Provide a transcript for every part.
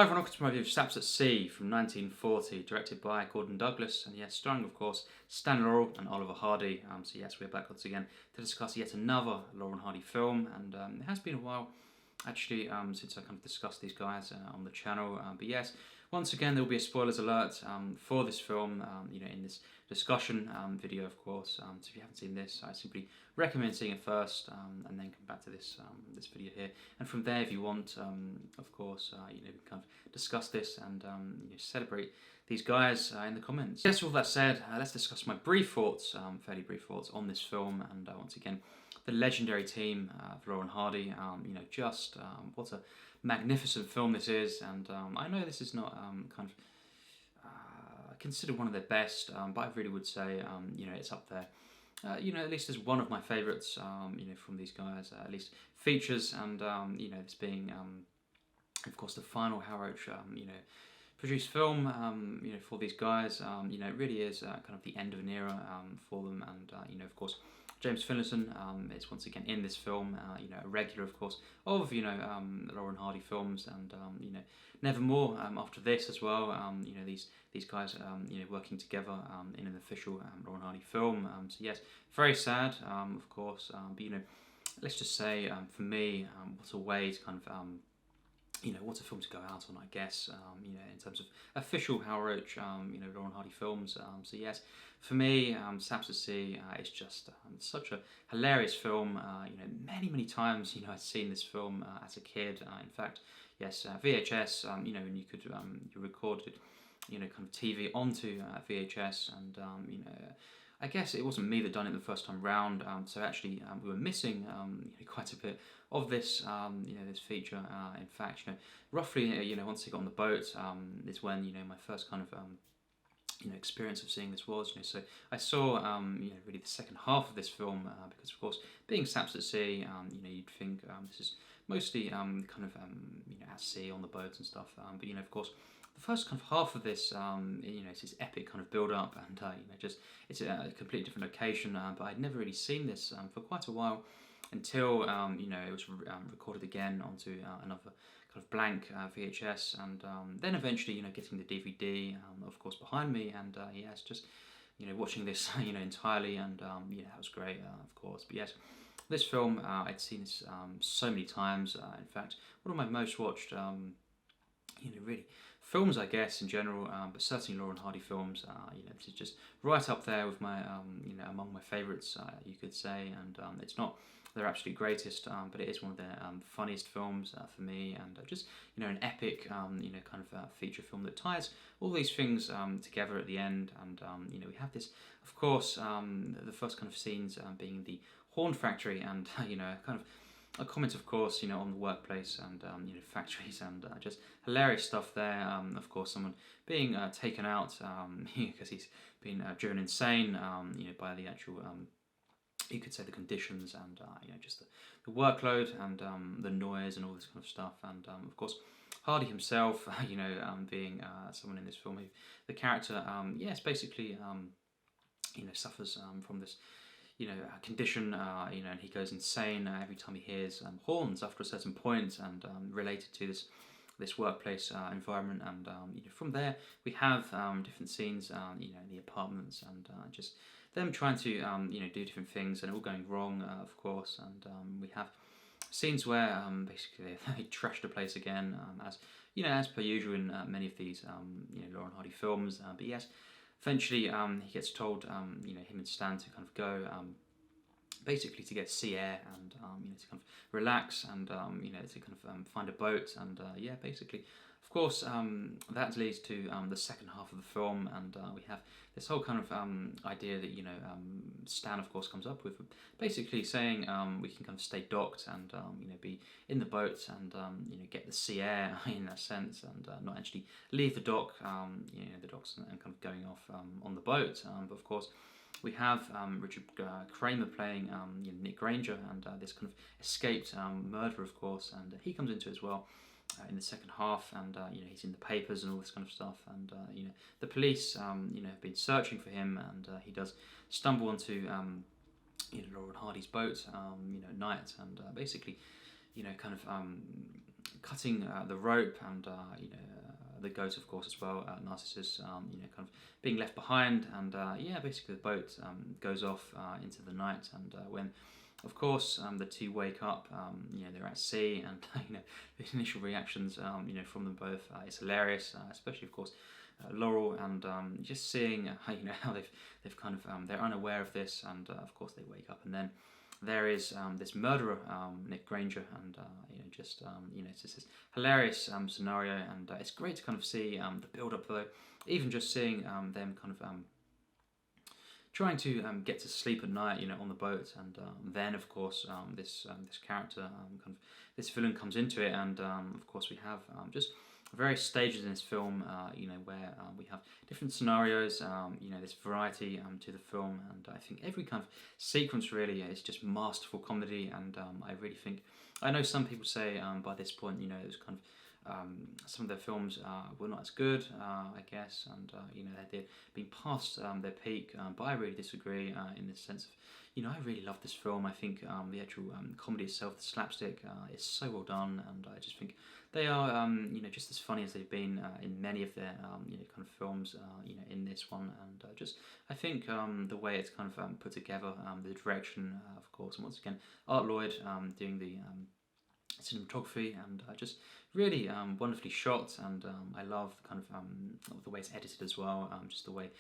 Hi everyone, welcome to my review of Saps at Sea from 1940, directed by Gordon Douglas, and yes, starring of course Stan Laurel and Oliver Hardy. So yes, we're back once again to discuss yet another Laurel and Hardy film, and it has been a while actually since I kind of discussed these guys on the channel. But yes, once again there will be a spoilers alert for this film, in this discussion video, of course. So if you haven't seen this, I simply recommend seeing it first, and then come back to this this video here. And from there, if you want, of course, we can kind of discuss this and celebrate these guys in the comments. Yes, all that said, let's discuss my brief thoughts, fairly brief thoughts on this film, and once again, the legendary team of Laurel and Hardy. What a magnificent film this is, and I know this is not considered one of their best, but I really would say it's up there. At least as one of my favourites, from these guys, at least features, and this being, of course, the final Roge, produced film, for these guys. It really is kind of the end of an era for them, and of course, James Finlayson is once again in this film, a regular, of course, of Laurel and Hardy films, and Nevermore after this as well. These guys working together in an official Laurel and Hardy film. So yes, very sad, of course, but let's just say for me, what a way to kind of what a film to go out on, I guess, in terms of official Roge, Laurel and Hardy films. So yes, for me, Saps at Sea is just such a hilarious film. Many times, I've seen this film as a kid. In fact, yes, VHS, and you could, you recorded, kind of TV onto VHS, and, I guess it wasn't me that done it the first time round, so actually we were missing quite a bit of this, this feature. In fact, roughly, once I got on the boat, is when my first kind of experience of seeing this was. So I saw really the second half of this film, because of course, being Saps at Sea, you'd think this is mostly kind of at sea on the boats and stuff, but of course, the first kind of half of this, it's this epic kind of build-up, and it's a completely different location. But I'd never really seen this for quite a while until it was recorded again onto another kind of blank VHS, and then eventually getting the DVD, of course, behind me, and yes, just watching this entirely, and that was great, of course. But yes, this film I'd seen this so many times. In fact, one of my most watched really films, I guess, in general, but certainly Laurel and Hardy films. This is just right up there with my, among my favourites, you could say. And it's not their absolute greatest, but it is one of their funniest films for me, and just an epic, kind of feature film that ties all these things together at the end. And we have this, of course, the first kind of scenes being the horn factory, and kind of a comment, of course, on the workplace and factories, and just hilarious stuff there. Of course, someone being taken out because he's been driven insane, by the actual, you could say, the conditions, and just the workload, and the noise and all this kind of stuff. And of course, Hardy himself, being someone in this film who, the character, yes, basically, suffers from this condition, and he goes insane every time he hears horns after a certain point, and related to this workplace environment. And from there we have different scenes, in the apartments, and just them trying to do different things, and all going wrong, of course. And we have scenes where basically they trash the place again, as per usual in many of these Laurel and Hardy films. But yes, eventually, he gets told, him and Stan to kind of go, basically to get sea air, and to kind of relax, and to kind of find a boat, and basically, of course, that leads to the second half of the film, and we have this whole kind of idea that Stan, of course, comes up with, basically saying we can kind of stay docked, and be in the boat, and get the sea air in a sense, and not actually leave the dock, the docks, and kind of going off on the boat. But of course, we have Richard Cramer playing Nick Granger, and this kind of escaped murderer, of course, and he comes into it as well in the second half, and he's in the papers and all this kind of stuff, and the police have been searching for him, and he does stumble onto Laurel and Hardy's boat at night, and basically kind of cutting the rope, and the goat, of course, as well, Narcissus, kind of being left behind, and basically the boat goes off into the night, and when, of course, the two wake up, they're at sea, and the initial reactions, from them both, it's hilarious, especially, of course, Laurel, and just seeing how they've kind of they're unaware of this, and of course they wake up, and then there is this murderer, Nick Granger, and it's just this hilarious scenario, and it's great to kind of see the build up, though, even just seeing them kind of trying to get to sleep at night, on the boat, and then of course this character, kind of this villain, comes into it, and of course we have just various stages in this film, where we have different scenarios, this variety to the film, and I think every kind of sequence really is just masterful comedy, and I really think, I know some people say by this point, it was kind of some of their films were not as good, I guess, and they'd been past their peak, but I really disagree in the sense of, I really love this film. I think the actual comedy itself, the slapstick, is so well done, and I just think they are, just as funny as they've been in many of their, kind of films, in this one, and I think the way it's kind of put together, the direction, of course, and once again, Art Lloyd doing the cinematography, and just really wonderfully shot, and I love kind of the way it's edited as well, just the way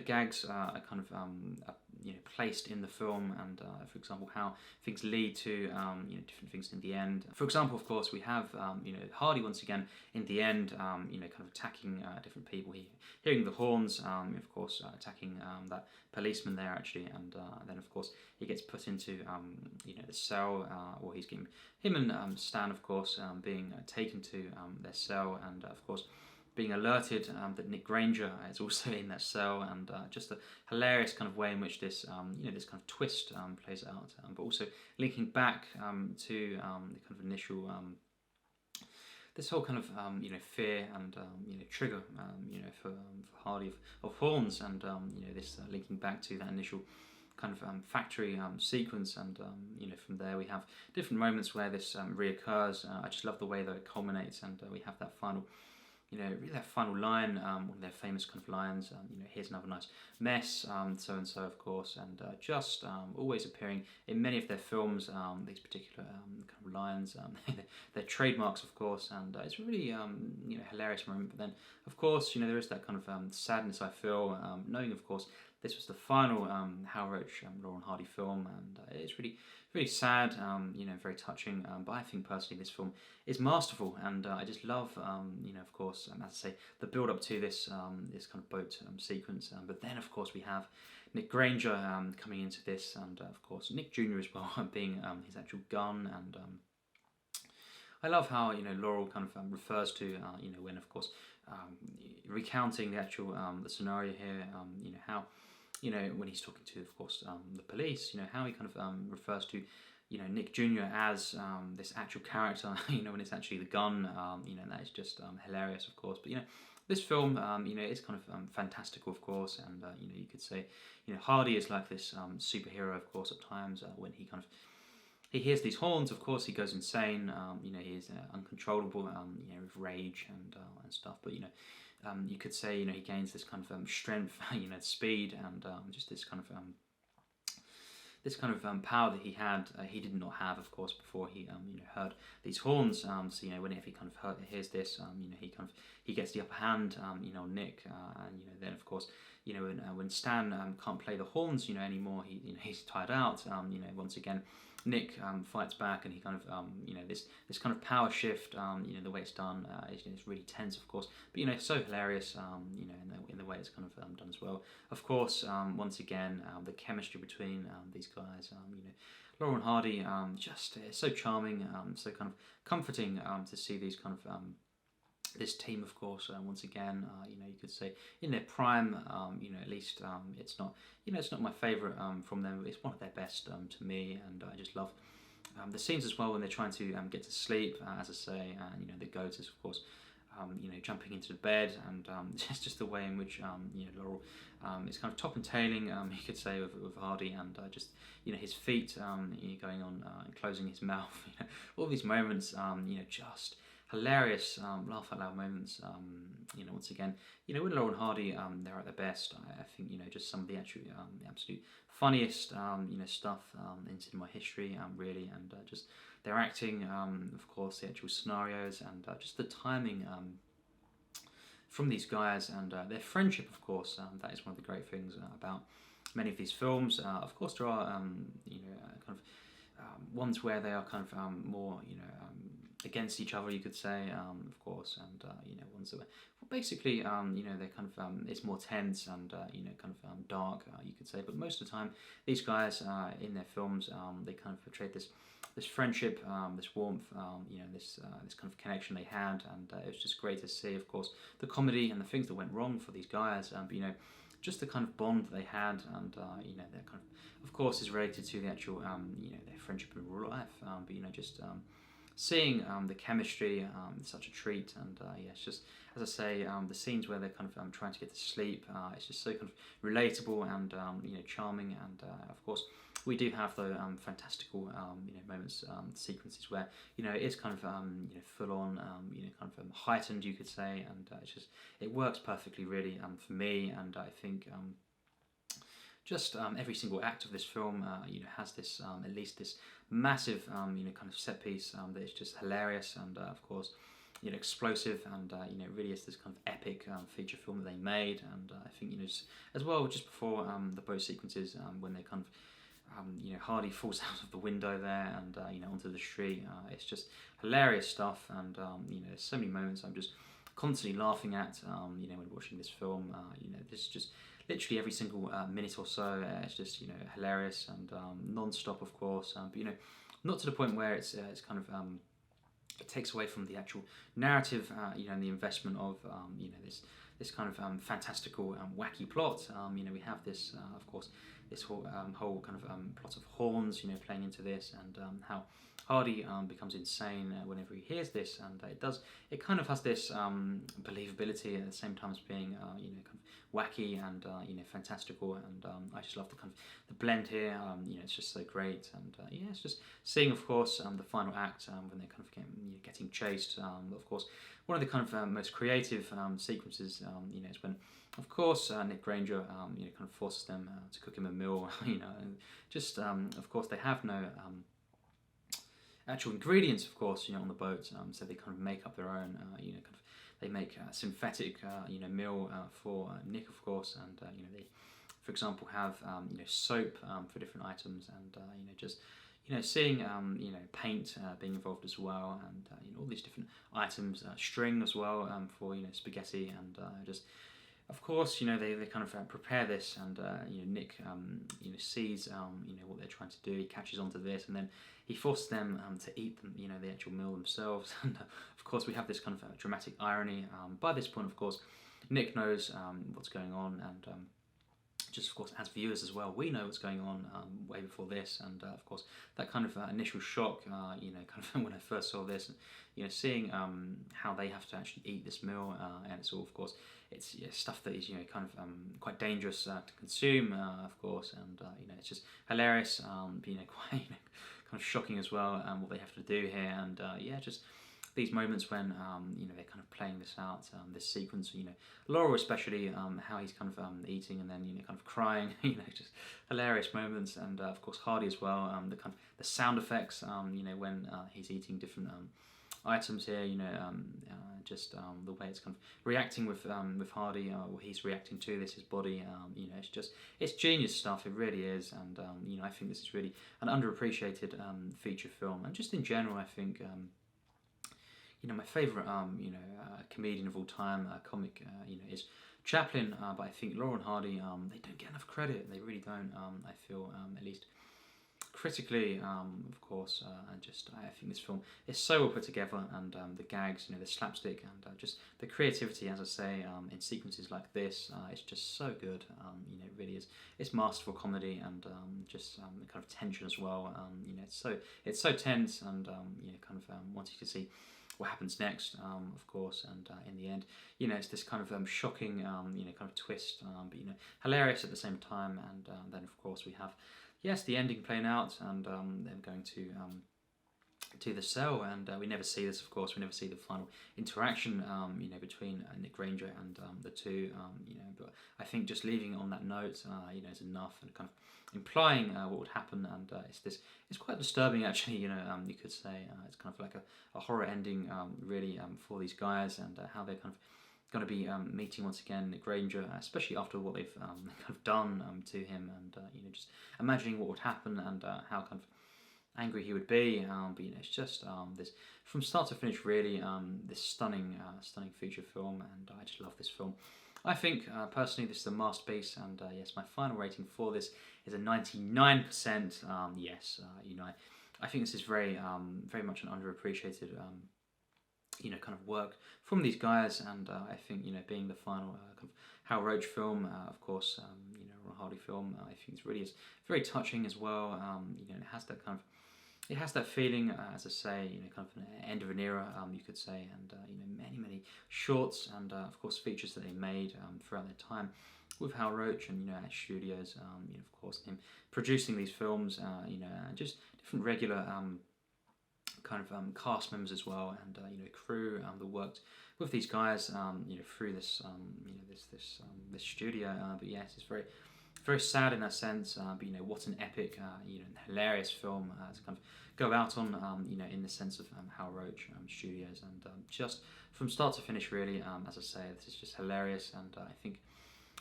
gags are kind of placed in the film, and for example how things lead to different things in the end. For example, of course, we have Hardy once again in the end, kind of attacking different people, hearing the horns, of course attacking that policeman there actually, and then of course he gets put into the cell, or he's getting, him and Stan, of course, being taken to their cell, and of course being alerted that Nick Granger is also in that cell, and just a hilarious kind of way in which this this kind of twist plays out, but also linking back to the kind of initial this whole kind of fear and trigger for Hardy of horns, and this linking back to that initial kind of factory sequence, and from there we have different moments where this reoccurs. I just love the way that it culminates, and we have that final really that final line, one of their famous kind of lines, here's another nice mess, so and so, of course, and just always appearing in many of their films, these particular kind of lines, they're trademarks, of course, and it's really hilarious moment. But then, of course, there is that kind of sadness I feel, knowing, of course, this was the final Hal Roach, Laurel and Hardy film, and it's really, really sad, very touching, but I think personally this film is masterful, and I just love, of course, as I say, the build up to this this kind of boat sequence, but then of course we have Nick Granger coming into this, and of course Nick Jr. as well, being his actual gun, and I love how Laurel kind of refers to when, of course, recounting the actual the scenario here, how when he's talking to, of course, the police, how he kind of refers to Nick Jr. as this actual character, when it's actually the gun, and that is just hilarious, of course. But this film, is kind of fantastical, of course, and you could say, Hardy is like this superhero, of course, at times when he kind of he hears these horns. Of course, he goes insane. He is uncontrollable, with rage and stuff. But you could say he gains this kind of strength, speed, and just this kind of power that he did not have, of course, before he heard these horns. So whenever he kind of hears this, he gets the upper hand, on Nick, and then of course when Stan can't play the horns anymore, he's tired out. Once again, Nick fights back, and he kind of this kind of power shift, the way it's done, is really tense, of course, but so hilarious, in the way it's kind of done as well. Of course, once again, the chemistry between these guys, Laurel and Hardy, just so charming, so kind of comforting to see these kind of this team, of course, once again, you could say in their prime, at least it's not, it's not my favourite from them. It's one of their best to me, and I just love the scenes as well when they're trying to get to sleep, as I say, and the goat is, of course, jumping into the bed, and just the way in which Laurel is kind of top and tailing, you could say, with Hardy, and just his feet going on and closing his mouth, all these moments, just hilarious laugh out loud moments. Once again, when Laurel and Hardy, they're at their best. I think just some of the actual the absolute funniest stuff in cinema history, really, and just their acting, of course, the actual scenarios, and just the timing. From these guys and their friendship, of course, that is one of the great things about many of these films. Of course, there are kind of ones where they are kind of more against each other, you could say, of course, and ones that were basically they're kind of it's more tense and kind of dark, you could say. But most of the time, these guys in their films, they kind of portrayed this friendship, this warmth, this kind of connection they had, and it was just great to see, of course, the comedy and the things that went wrong for these guys, but just the kind of bond that they had, and their kind of course, is related to the actual, their friendship in real life, but just seeing the chemistry, such a treat, and it's just, as I say, the scenes where they're kind of trying to get to sleep, it's just so kind of relatable and charming, and of course we do have the fantastical moments, sequences where it is kind of full on, kind of heightened, you could say, and it works perfectly, really, for me, and I think. Just every single act of this film, has this at least this massive, kind of set piece that is just hilarious and, of course, explosive, and it really is this kind of epic feature film that they made. And I think as well, just before the boat sequences, when they kind of Hardy falls out of the window there and onto the street, it's just hilarious stuff, and there's so many moments I'm just constantly laughing at when watching this film. This just literally every single minute or so, it's just hilarious and non-stop, of course, but not to the point where it's kind of it takes away from the actual narrative, and the investment of this kind of fantastical wacky plot. We have this of course this whole kind of plot of horns playing into this, and how Hardy becomes insane whenever he hears this, and it kind of has this believability at the same time as being kind of wacky and fantastical, and I just love the kind of the blend here. It's just so great, and it's just seeing, of course, the final act when they're kind of getting chased. Of course, one of the kind of most creative sequences, is when, of course, Nick Granger kind of forces them to cook him a meal, and just of course they have no actual ingredients, of course, on the boat, so they kind of make up their own, kind of they make a synthetic, meal for Nick, of course, and they, for example, have soap for different items, and just seeing paint being involved as well, and all these different items, string as well for spaghetti, and just. Of course, they kind of prepare this, and Nick sees what they're trying to do. He catches onto this, and then he forces them to eat them, the actual meal themselves. And of course, we have this kind of dramatic irony. By this point, of course, Nick knows what's going on, and just of course as viewers as well, we know what's going on way before this, and of course that kind of initial shock, kind of when I first saw this, seeing how they have to actually eat this meal, and it's all, of course, it's stuff that is kind of quite dangerous to consume, of course, and it's just hilarious, quite kind of shocking as well, what they have to do here, and just these moments when they're kind of playing this out, this sequence, Laurel especially, how he's kind of eating and then kind of crying, just hilarious moments, and of course Hardy as well, the kind of the sound effects, when he's eating different items here, just the way it's kind of reacting with Hardy, what he's reacting to this, his body, it's genius stuff, it really is, and I think this is really an underappreciated feature film, and just in general, I think. My favourite, comedian of all time, comic, is Chaplin. But I think Laurel and Hardy, they don't get enough credit. They really don't. I feel, at least critically, of course, and just I think this film is so well put together, and the gags, the slapstick, and just the creativity, as I say, in sequences like this, it's just so good. It really is. It's masterful comedy, and just the kind of tension as well. It's so tense, and kind of wanting to see what happens next, of course, and in the end, it's this kind of shocking, kind of twist, but hilarious at the same time, and then of course we have, yes, the ending playing out, and them going to to the cell, and we never see this, of course. We never see the final interaction, between Nick Granger and the two, But I think just leaving it on that note, is enough, and kind of implying what would happen, and it's quite disturbing, actually. You could say it's kind of like a horror ending, really, for these guys, and how they're kind of going to be meeting once again Nick Granger, especially after what they've kind of done to him, and just imagining what would happen, and how kind of angry he would be, but it's just this from start to finish, really, this stunning feature film, and I just love this film. I think personally this is a masterpiece, and yes, my final rating for this is a 99%. Yes, I think this is very much an underappreciated kind of work from these guys, and I think being the final kind of Hal Roach film, of course, Ron Hardy film, I think it really is very touching as well. It has that feeling, as I say, kind of an end of an era, you could say, and many shorts, and of course features that they made throughout their time with Hal Roach, and at studios, of course him producing these films, and just different regular kind of cast members as well, and crew that worked with these guys, through this this studio. But yes, it's very sad in that sense. But what an epic, hilarious film to kind of go out on, in the sense of Hal Roach Studios, and just from start to finish, really. As I say, this is just hilarious, and I think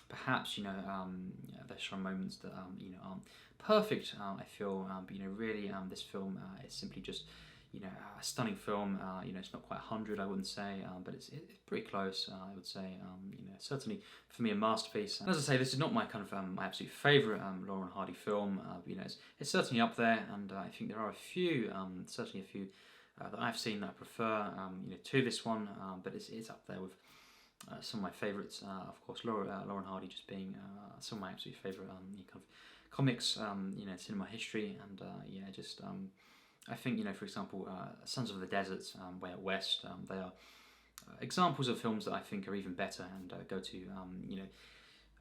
perhaps there's some moments that aren't perfect. I feel, but really, this film is simply just a stunning film. It's not quite 100, I wouldn't say, but it's pretty close. I would say, certainly for me, a masterpiece. And as I say, this is not my kind of my absolute favourite Laurel and Hardy film. But it's certainly up there, and I think there are a few, certainly a few that I've seen that I prefer, to this one. But it's up there with some of my favourites. Of course, Laurel and Hardy just being some of my absolute favourite kind of comics, cinema history, and I think, for example, Sons of the Deserts, Way Out West, they are examples of films that I think are even better, and go to,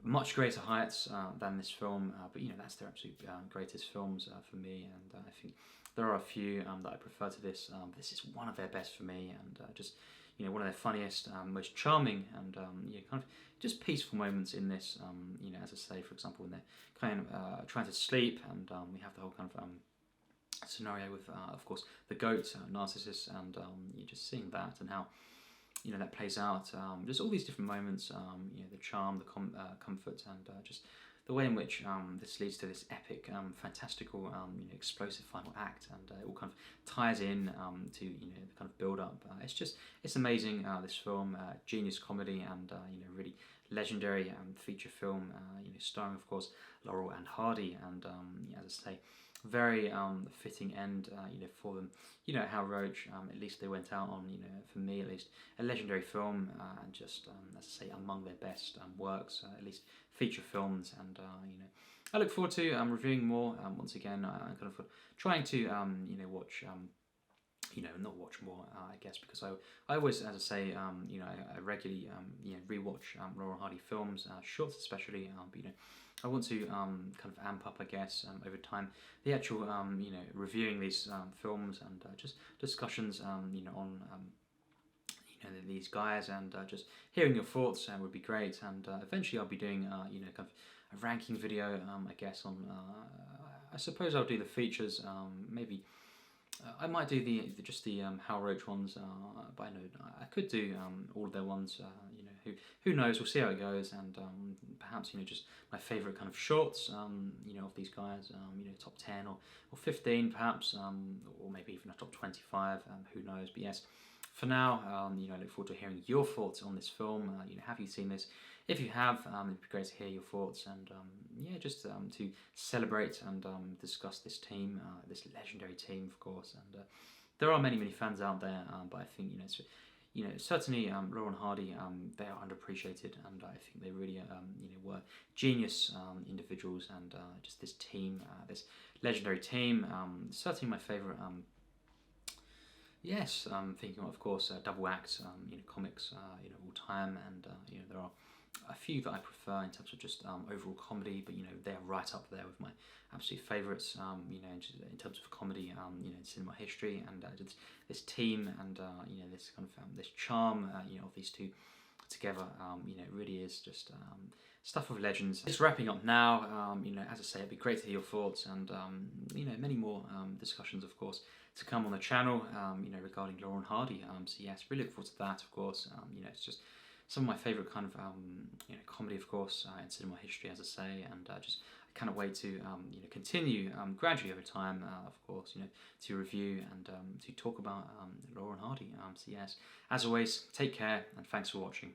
much greater heights than this film, but that's their absolute greatest films for me, and I think there are a few that I prefer to this. This is one of their best for me, and just one of their funniest, most charming, and kind of just peaceful moments in this. As I say, for example, when they're kind of trying to sleep, and we have the whole kind of scenario with, of course, the goat, Narcissus, and you're just seeing that, and how that plays out. Just all these different moments, the charm, the comfort, and just the way in which this leads to this epic, fantastical, explosive final act, and it all kind of ties in to the kind of build up. It's amazing. This film, genius comedy, and really legendary feature film. Starring, of course, Laurel and Hardy, and as I say, very fitting end, for them. How Roach, at least they went out on, for me at least, a legendary film, and just as I say, among their best works, at least feature films, and I look forward to reviewing more. Once again, I'm kind of trying to watch. Not watch more, I guess, because I always, as I say, I regularly rewatch Laurel and Hardy films, shorts especially, but I want to kind of amp up, I guess, over time, the actual reviewing these films, and just discussions on these guys, and just hearing your thoughts would be great. And eventually I'll be doing kind of a ranking video, I guess, on I suppose I'll do the features, maybe. I might do the Hal Roach ones, but I know I could do all of their ones. Who knows? We'll see how it goes, and perhaps just my favourite kind of shorts, of these guys. Top 10 or 15 perhaps, or maybe even a top 25. Who knows? But yes, for now, I look forward to hearing your thoughts on this film. Have you seen this? If you have, it'd be great to hear your thoughts, and just to celebrate and discuss this team, this legendary team, of course. And there are many fans out there, but I think certainly Laurel and Hardy, they are underappreciated, and I think they really were genius individuals, and just this team, this legendary team. Certainly my favourite. Yes, thinking of course double acts, comics, all time, and there are a few that I prefer in terms of just overall comedy, but you know they're right up there with my absolute favourites. You know, just in terms of comedy, you know, cinema history, and this team, and you know, this kind of this charm, you know, of these two together. You know, it really is just stuff of legends. It's wrapping up now. You know, as I say, it'd be great to hear your thoughts, and you know, many more discussions, of course, to come on the channel. You know, regarding Laurel and Hardy. So yes, really look forward to that. Of course, you know, it's just some of my favourite kind of you know, comedy, of course, in cinema history, as I say, and just I cannot wait to you know, continue gradually over time, of course, you know, to review and to talk about Laurel and Hardy. So yes, as always, take care and thanks for watching.